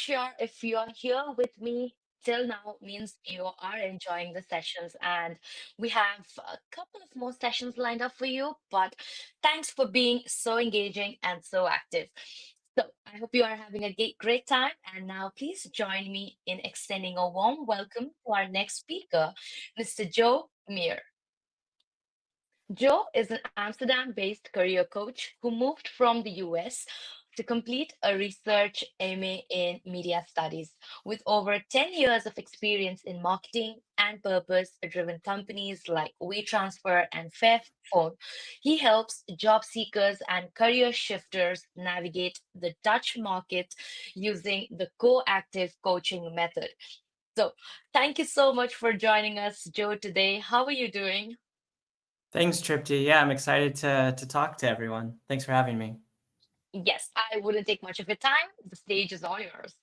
sure if you're here with me till now means you are enjoying the sessions, and we have a couple of more sessions lined up for you. But thanks for being so engaging and so active. So I hope you are having a great time. And now please join me in extending a warm welcome to our next speaker, Mr. Joe Meir. Joe is an Amsterdam-based career coach who moved from the US to complete a research MA in media studies. With over 10 years of experience in marketing and purpose-driven companies like WeTransfer and Fairphone, he helps job seekers and career shifters navigate the Dutch market using the co-active coaching method. So, thank you so much for joining us, Joe, today. How are you doing? Thanks, Tripti. Yeah, I'm excited to talk to everyone. Thanks for having me. Yes, I wouldn't take much of your time. The stage is all yours.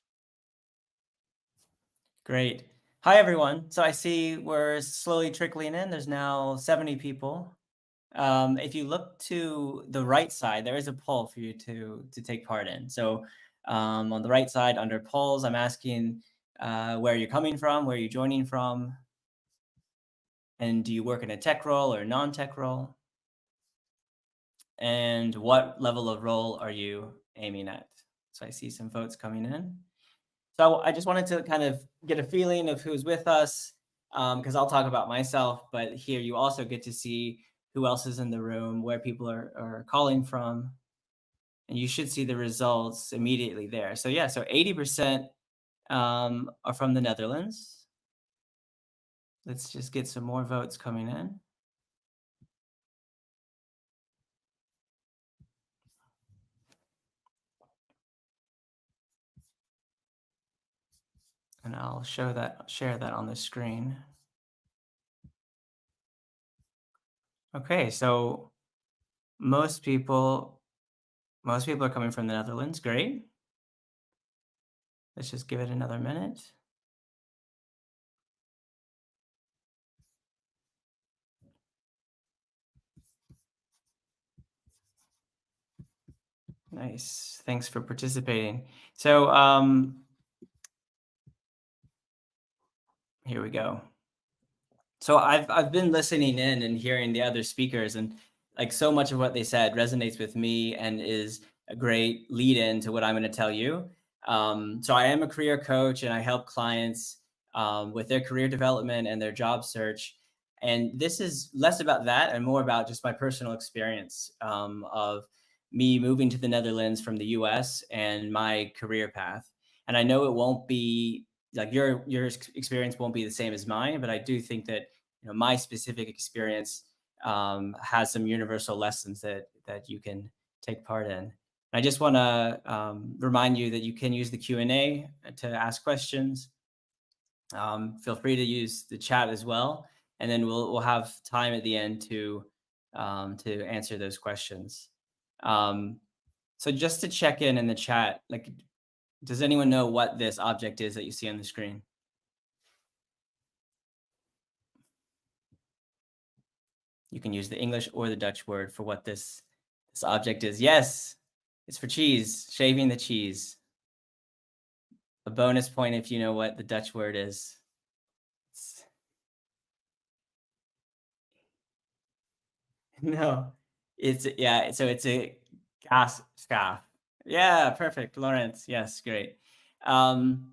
Great. Hi, everyone. So I see we're slowly trickling in. There's now 70 people. If you look to the right side, there is a poll for you to take part in. So on the right side under polls, I'm asking where you're coming from, where you're joining from, and do you work in a tech role or a non-tech role? And what level of role are you aiming at? So I see some votes coming in. So I just wanted to kind of get a feeling of who's with us, because I'll talk about myself, but here you also get to see who else is in the room, where people are calling from, and you should see the results immediately there. So yeah, so 80% are from the Netherlands. Let's just get some more votes coming in. And I'll share that on the screen. Okay, so most people are coming from the Netherlands. Great. Let's just give it another minute. Nice. Thanks for participating. So here we go. So I've been listening in and hearing the other speakers, and like so much of what they said resonates with me and is a great lead in to what I'm going to tell you. So I am a career coach and I help clients with their career development and their job search. And this is less about that and more about just my personal experience of me moving to the Netherlands from the US and my career path. And I know it won't be like your experience won't be the same as mine, but I do think that my specific experience has some universal lessons that you can take part in. I just want to remind you that you can use the Q&A to ask questions. Feel free to use the chat as well, and then we'll have time at the end to answer those questions. So just to check in the chat, like, does anyone know what this object is that you see on the screen? You can use the English or the Dutch word for what this object is. Yes, it's for cheese, shaving the cheese. A bonus point if you know what the Dutch word is. No, so it's a gasschaaf. Yeah, perfect, Lawrence. Yes, great. And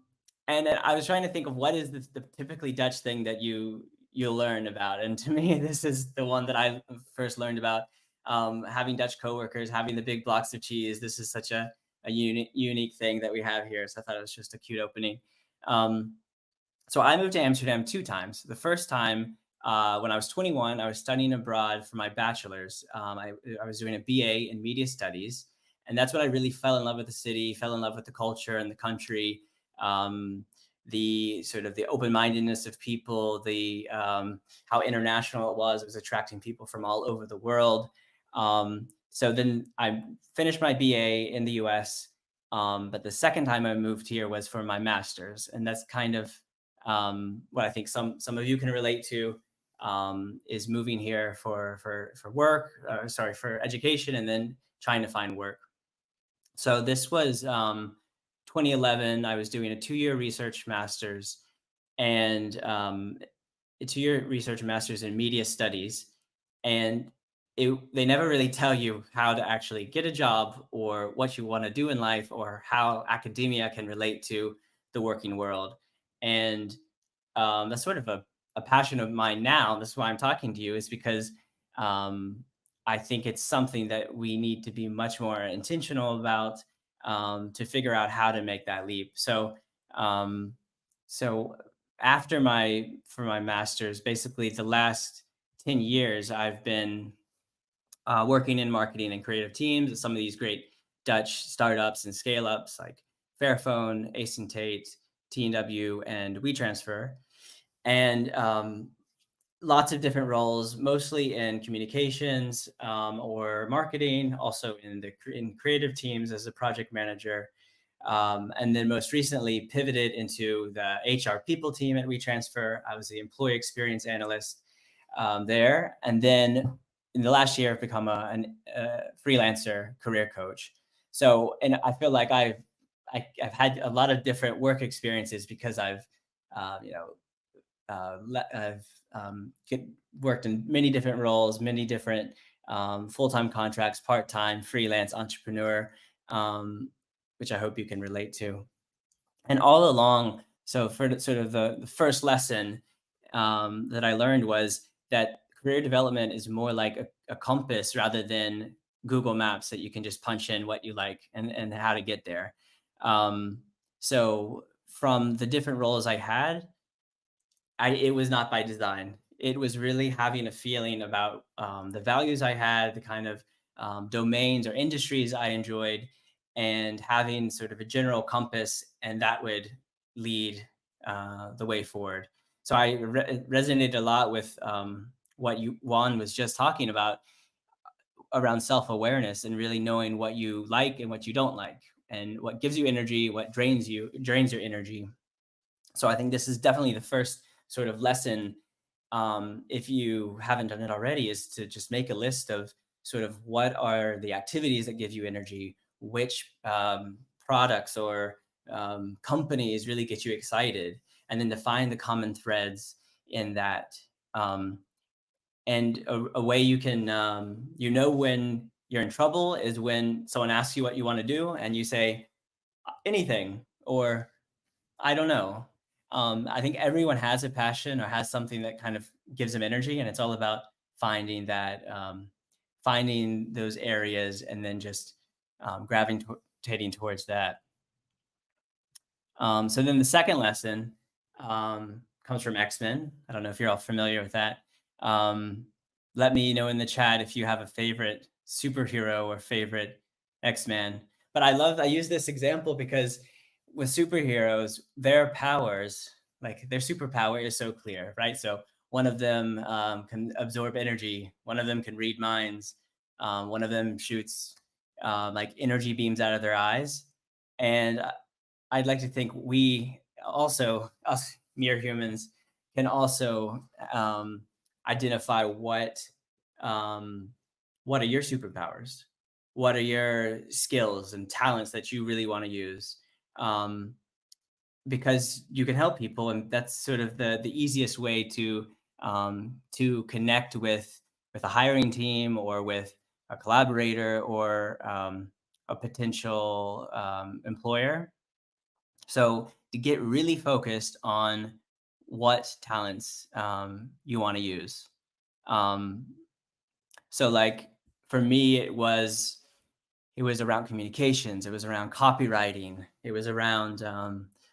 then I was trying to think of what is the typically Dutch thing that you'll learn about, and to me, this is the one that I first learned about. Having Dutch coworkers, having the big blocks of cheese. This is such a unique thing that we have here. So I thought it was just a cute opening. So I moved to Amsterdam 2 times. The first time when I was 21, I was studying abroad for my bachelor's. I was doing a BA in media studies, and that's when I really fell in love with the city, fell in love with the culture and the country, the sort of the open-mindedness of people, the how international it was attracting people from all over the world. So then I finished my BA in the US, but the second time I moved here was for my master's, and that's kind of what I think some of you can relate to, is moving here for work, for education, and then trying to find work. So this was 2011, I was doing a 2-year research master's and a 2-year research master's in media studies. And they never really tell you how to actually get a job or what you want to do in life or how academia can relate to the working world. And that's sort of a passion of mine now. That's why I'm talking to you, is because um, I think it's something that we need to be much more intentional about, to figure out how to make that leap. Um, so after for my master's, basically the last 10 years, I've been working in marketing and creative teams at some of these great Dutch startups and scale ups like Fairphone, Ace and Tate, T&W, and WeTransfer. And lots of different roles, mostly in communications or marketing, also in creative teams as a project manager. And then most recently pivoted into the HR people team at WeTransfer. I was the employee experience analyst there. And then in the last year, I've become a freelancer career coach. So, and I feel like I've had a lot of different work experiences because you know, I've worked in many different roles, many different full-time contracts, part-time, freelance, entrepreneur, um, which I hope you can relate to. And all along, so for sort of the first lesson that I learned was that career development is more like a compass rather than Google Maps that you can just punch in what you like and how to get there. Um, so from the different roles I had, it was not by design. It was really having a feeling about the values I had, the kind of domains or industries I enjoyed, and having sort of a general compass, and that would lead the way forward. So I resonated a lot with what Juan was just talking about around self-awareness and really knowing what you like and what you don't like, and what gives you energy, what drains your energy. So I think this is definitely the first sort of lesson, if you haven't done it already, is to just make a list of sort of what are the activities that give you energy, which products or companies really get you excited, and then to find the common threads in that. Um, and a way you can, when you're in trouble is when someone asks you what you want to do and you say anything, or I don't know. I think everyone has a passion or has something that kind of gives them energy, and it's all about finding finding those areas, and then just gravitating towards that. So then the second lesson comes from X-Men. I don't know if you're all familiar with that. Um, Let me know in the chat if you have a favorite superhero or favorite X-Man. But I use this example because with superheroes, their powers, like their superpower is so clear, right? So one of them can absorb energy, one of them can read minds, one of them shoots like energy beams out of their eyes. And I'd like to think we also, us mere humans, can also identify um, what are your superpowers, what are your skills and talents that you really want to use, um, because you can help people, and that's sort of the easiest way to connect with a hiring team or with a collaborator or a potential employer. So to get really focused on what talents you want to use. Um, so like for me, it was around communications. It was around copywriting. It was around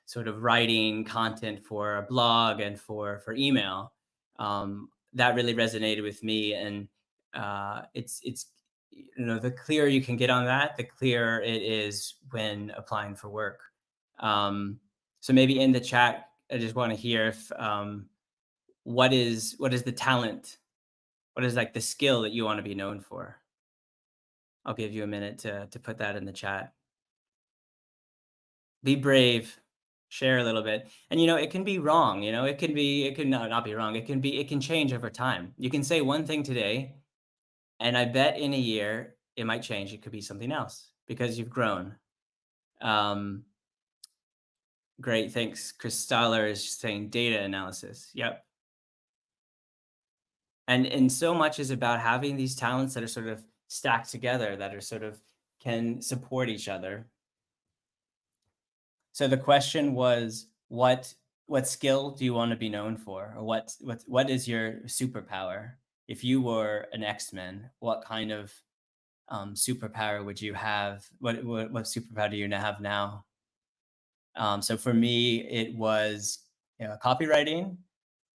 sort of writing content for a blog and for email. That really resonated with me, and it's the clearer you can get on that, the clearer it is when applying for work. So maybe in the chat, I just want to hear if what is the talent, what is like the skill that you want to be known for. I'll give you a minute to put that in the chat. Be brave, share a little bit. And it can be wrong, it can not be wrong. It can change over time. You can say one thing today, and I bet in a year it might change. It could be something else because you've grown. Um, Great, thanks. Chris Styler is saying data analysis. Yep. And so much is about having these talents that are sort of stacked together, that are sort of can support each other. So the question was, what skill do you want to be known for, or what is your superpower? If you were an X-Men, what kind of superpower would you have? What superpower do you have now? So for me, it was, copywriting,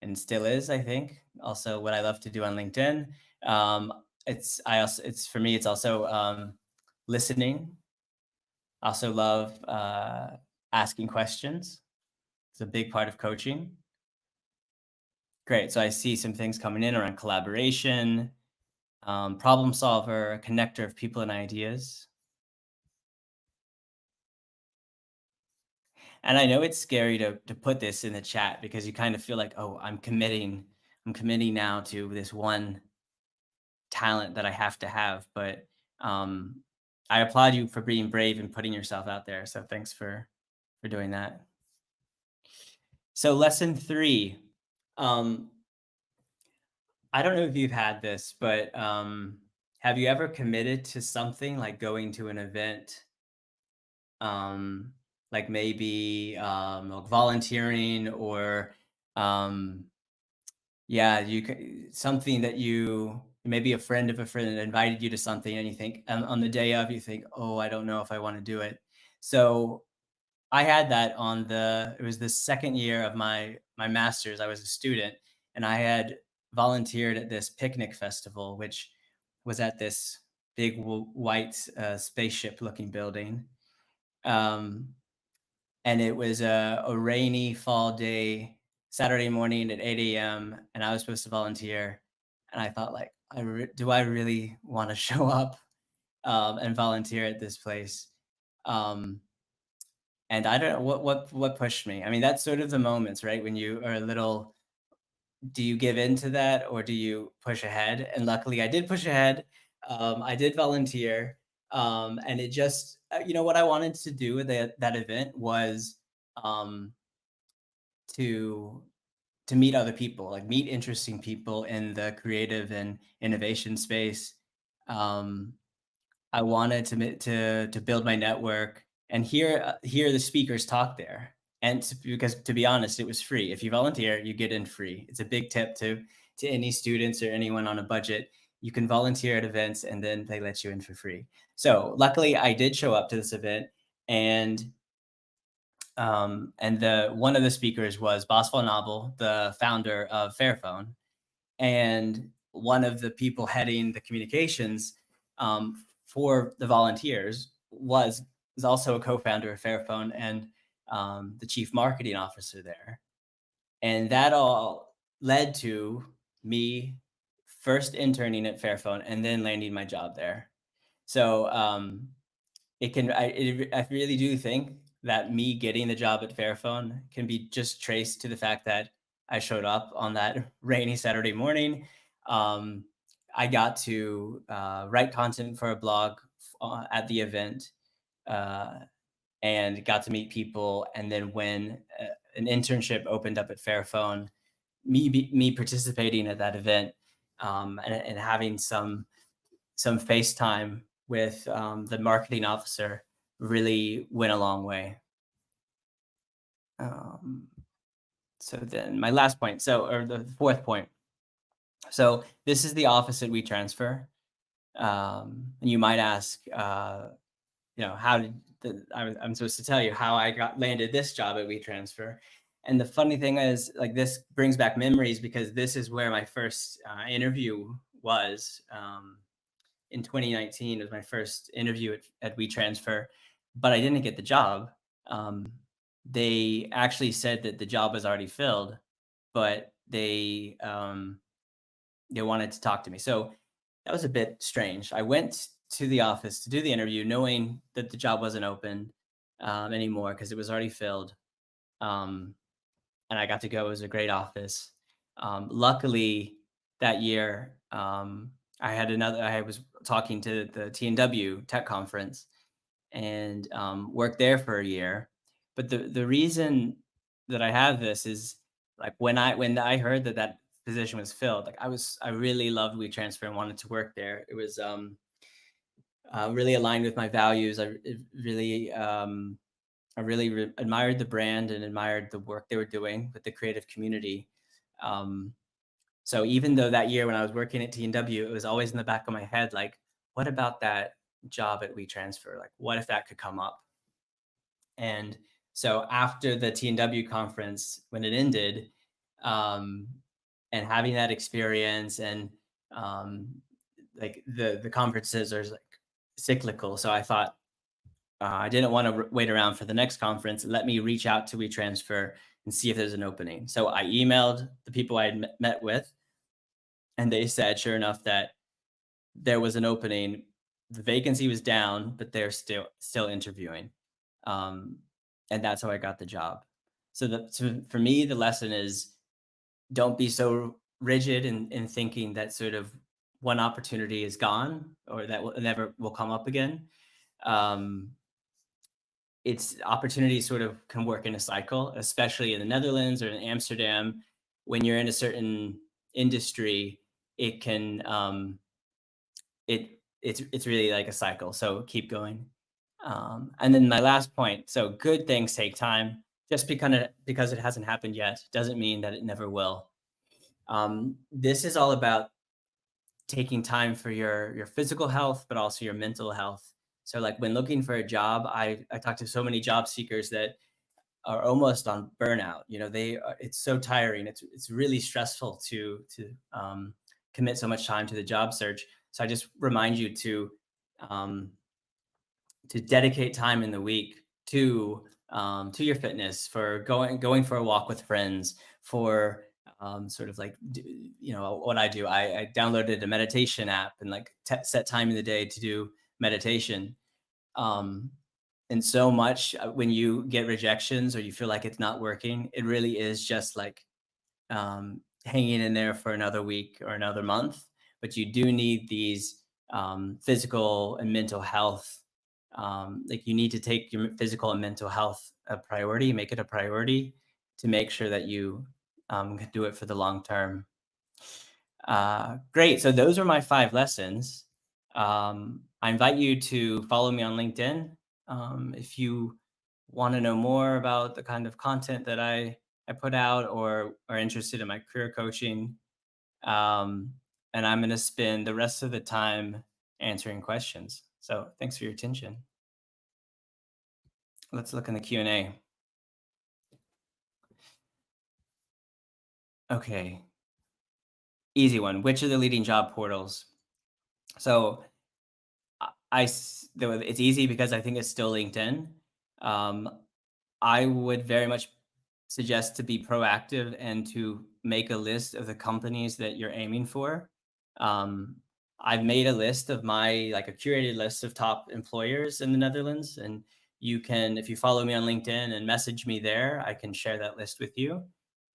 and still is, I think. Also, what I love to do on LinkedIn. It's for me. It's also listening. I also love asking questions. It's a big part of coaching. Great. So I see some things coming in around collaboration, problem solver, a connector of people and ideas. And I know it's scary to put this in the chat because you kind of feel like, oh, I'm committing now to this one talent that I have to have. But I applaud you for being brave and putting yourself out there. So thanks for doing that. So lesson 3. I don't know if you've had this, but have you ever committed to something like going to an event, um, like maybe like volunteering, or um, yeah, something that you maybe a friend of a friend invited you to something, and you think on the day of you think, oh, I don't know if I want to do it. So I had that it was the second year of my master's. I was a student, and I had volunteered at this picnic festival, which was at this big white spaceship looking building. Um, and it was a rainy fall day, Saturday morning at 8 a.m. And I was supposed to volunteer. And I thought, like, do I really want to show up and volunteer at this place? Um, and I don't know what pushed me. I mean, that's sort of the moments, right? When you are a little, do you give in to that or do you push ahead? And luckily, I did push ahead. I did volunteer, and it just, what I wanted to do with that event was um, to to meet other people, like meet interesting people in the creative and innovation space. Um, I wanted to build my network and hear the speakers talk there. And because to be honest, it was free. If you volunteer, you get in free. It's a big tip to any students or anyone on a budget. You can volunteer at events and then they let you in for free. So luckily, I did show up to this event, and the one of the speakers was 𝗲𝗏, the founder of Fairphone, and one of the people heading the communications for the volunteers was also a co-founder of Fairphone and the chief marketing officer there. And that all led to me first interning at Fairphone and then landing my job there. So I really do think that me getting the job at Fairphone can be just traced to the fact that I showed up on that rainy Saturday morning. Um, I got to write content for a blog at the event, uh, and got to meet people. And then when an internship opened up at Fairphone, me participating at that event, and having some FaceTime with the marketing officer really went a long way. Um, so then my last point, or the fourth point. So this is the office at WeTransfer. And you might ask, how I'm supposed to tell you how I landed this job at WeTransfer. And the funny thing is, like, this brings back memories because this is where my first interview was. In 2019 was my first interview at WeTransfer, but I didn't get the job. Um, they actually said that the job was already filled, but they wanted to talk to me. So that was a bit strange. I went to the office to do the interview, knowing that the job wasn't open anymore because it was already filled. Um, and I got to go. It was a great office. Luckily, that year, I was talking to the TNW Tech Conference and worked there for a year. But the reason that I have this is like when I heard that that position was filled, like I really loved WeTransfer and wanted to work there. It was really aligned with my values. I really admired the brand and admired the work they were doing with the creative community. Um, so even though that year when I was working at T&W, it was always in the back of my head, like, what about that job at WeTransfer? Like, what if that could come up? And so after the T&W conference, when it ended, um, and having that experience and um, like the conferences are like cyclical. So I thought I didn't want to wait around for the next conference. Let me reach out to WeTransfer and see if there's an opening. So I emailed the people I had met with, and they said, sure enough, that there was an opening. The vacancy was down, but they're still interviewing, um, and that's how I got the job. So for me, the lesson is don't be so rigid in thinking that sort of one opportunity is gone or that will never will come up again. Um, it's opportunities sort of can work in a cycle, especially in the Netherlands or in Amsterdam. When you're in a certain industry, it can it's really like a cycle. So keep going. And then my last point. So good things take time. Just because it hasn't happened yet doesn't mean that it never will. This is all about taking time for your physical health, but also your mental health. So like when looking for a job, I talk to so many job seekers that are almost on burnout. You know, it's so tiring. It's really stressful to commit so much time to the job search. So I just remind you um, to dedicate time in the week to your fitness, for going for a walk with friends, for sort of like you know what I do. I downloaded a meditation app and like set time in the day to do meditation. Um, and so much when you get rejections or you feel like it's not working, it really is just like hanging in there for another week or another month. But you do need these physical and mental health. Like you need to take your physical and mental health a priority, make it a priority to make sure that you can do it for the long term. Great. So those are my 5 lessons. I invite you to follow me on LinkedIn if you want to know more about the kind of content that I put out or are interested in my career coaching. Um, and I'm going to spend the rest of the time answering questions. So thanks for your attention. Let's look in the Q&A. Okay. Easy one. Which are the leading job portals? So it's easy because I think it's still LinkedIn. Um, I would very much suggest to be proactive and to make a list of the companies that you're aiming for. Um, I've made a list of like a curated list of top employers in the Netherlands, and you can, if you follow me on LinkedIn and message me there, I can share that list with you.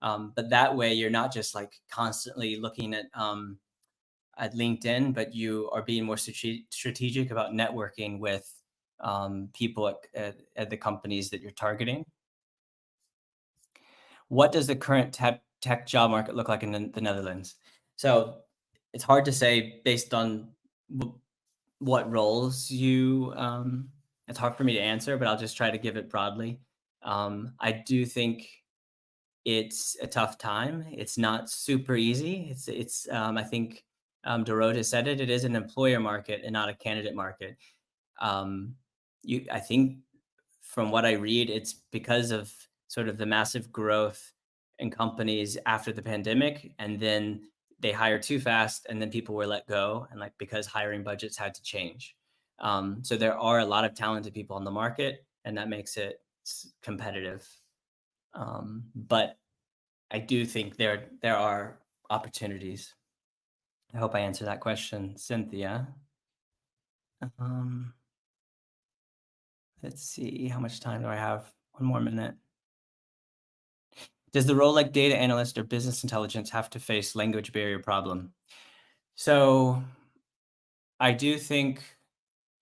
But that way, you're not just like constantly looking at LinkedIn, but you are being more strategic about networking with people at the companies that you're targeting. What does the current tech job market look like in the Netherlands? So it's hard to say based on what roles you. It's hard for me to answer, but I'll just try to give it broadly. I do think it's a tough time. It's not super easy. It's I think 𝗏𝗏 said it. It is an employer market and not a candidate market. I think from what I read, it's because of sort of the massive growth in companies after the pandemic, and then they hired too fast, and then people were let go, and like because hiring budgets had to change. So there are a lot of talented people on the market, and that makes it competitive. But I do think there are opportunities. I hope I answered that question, Cynthia. Let's see, how much time do I have? 1 more minute. Does the role like data analyst or business intelligence have to face language barrier problem? So I do think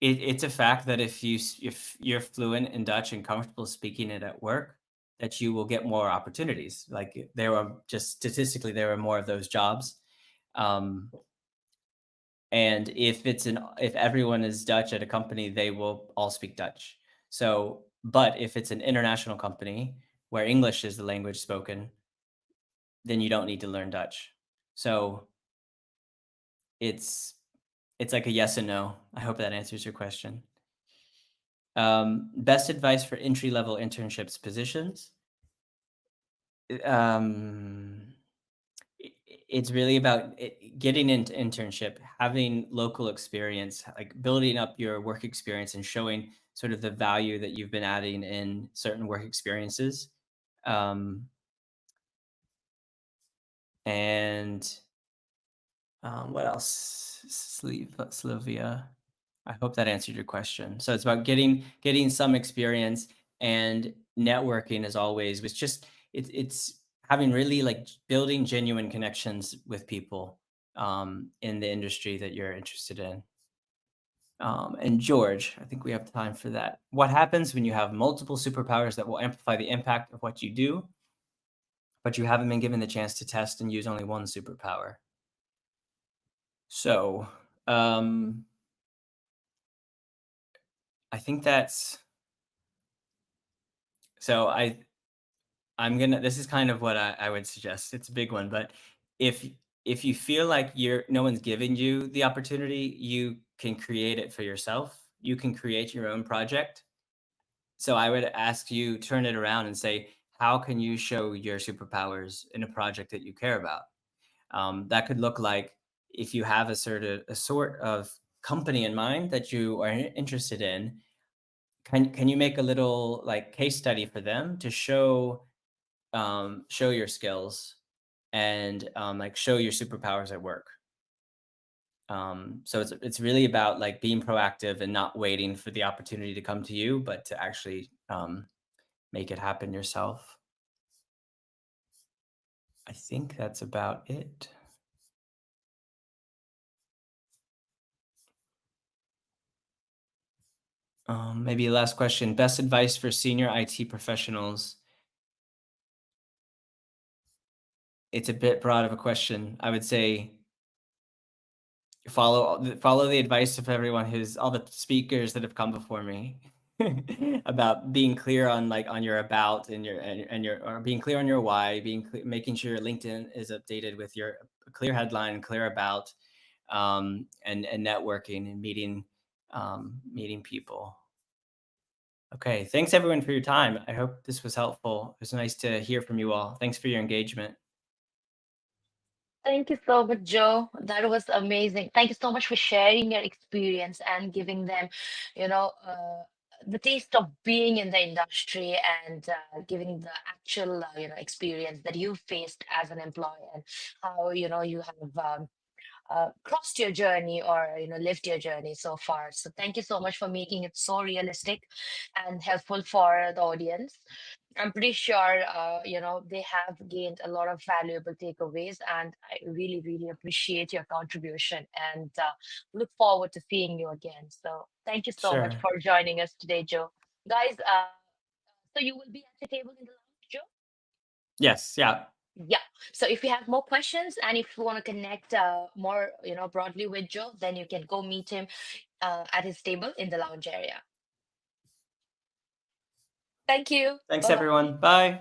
it's a fact that if you're fluent in Dutch and comfortable speaking it at work, that you will get more opportunities. Like there are just statistically there are more of those jobs. Um, and if everyone is Dutch at a company, they will all speak Dutch. So, but if it's an international company where English is the language spoken, then you don't need to learn Dutch. So it's it's like a yes and no. I hope that answers your question. Best advice for entry level internships positions. Um, it's really about getting into internship, having local experience, like building up your work experience and showing sort of the value that you've been adding in certain work experiences. Um, and what else? Slovia. I hope that answered your question. So it's about getting some experience, and networking as always was just it's having really like building genuine connections with people in the industry that you're interested in. And George, I think we have time for that. What happens when you have multiple superpowers that will amplify the impact of what you do, but you haven't been given the chance to test and use only one superpower? So, I think that's so I'm gonna this is kind of what I would suggest. It's a big one, but if if you feel like no one's giving you the opportunity, you can create it for yourself. You can create your own project. So I would ask you turn it around and say, how can you show your superpowers in a project that you care about? That could look like if you have a sort of company in mind that you are interested in. Can you make a little like case study for them to show your skills and like show your superpowers at work? So it's really about like being proactive and not waiting for the opportunity to come to you, but to actually make it happen yourself. I think that's about it. Maybe last question. Best advice for senior IT professionals. It's a bit broad of a question. I would say follow the advice of everyone who's all the speakers that have come before me about being clear on like on your about and your or being clear on your why, making sure your LinkedIn is updated with your clear headline, clear about, and networking and meeting people. Okay, thanks everyone for your time. I hope this was helpful. It was nice to hear from you all. Thanks for your engagement. Thank you so much, Joe. That was amazing. Thank you so much for sharing your experience and giving them, you know, the taste of being in the industry and giving the actual, experience that you faced as an employee and how, you have crossed your journey or lived your journey so far. So thank you so much for making it so realistic and helpful for the audience. I'm pretty sure they have gained a lot of valuable takeaways, and I really really appreciate your contribution and look forward to seeing you again. So thank you so much Sure. for joining us today, Joe. Guys, so you will be at the table in the lounge, Joe? Yes. Yeah. Yeah. So if you have more questions and if you want to connect more, broadly with Joe, then you can go meet him at his table in the lounge area. Thank you. Thanks Bye bye. everyone. Bye.